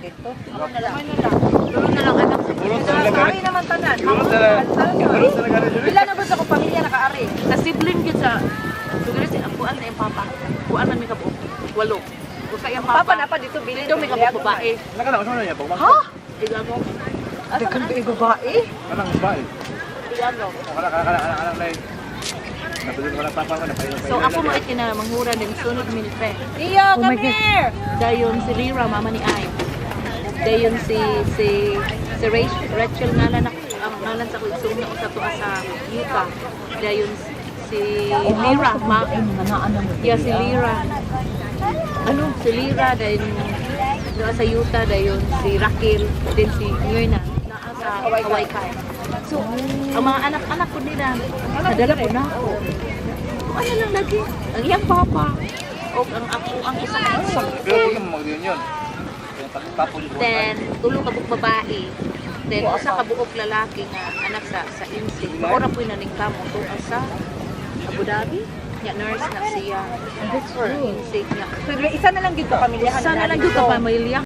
dito. Ako na lang. Tulong na lang anak. Ari naman tanan. Pila na ba sa kong pamilya nakaari? Sa sibling gid sa siguro si Ampuan na yung papa. Kuan man mi ka buok. 8. Usa yung Papa papa. na pa dito bilin. Ito may kabuk babae. Nakala ko sa niya, pagmang. Ha? Igano. Ate kan ba babae? Kanang babae. Igano. Kanang lay. Napili ko lang papa ko na payo. So ako mo itina manghura din sunod miltre. Iyo, come here. Dayon si Lira mama ni Ay. Dayon si Rachel ngalan ang ngalan sa kugsong na usa to sa Yuka. Dayon si Lira ma. Yeah, si Lira. Ano? Si Lira dayon doon sa Yuta dayon si Raquel din si Myrna naa sa Hawaii Kai. So, ang mga anak-anak ko nila, nadala ko na ako. Ano lang lagi? Ang iyang papa. O ang ako, ang isa na isa. Pero kung mag-reunion. Then, tulo ka buok babae. Then, usa ka buok lalaki nga anak sa insig. Maura po na ning kamo to sa Abu Dhabi. Ya nurse na siya. Insig nga. So, isa na lang dito pamilyahan. Sana lang yung kapamilya.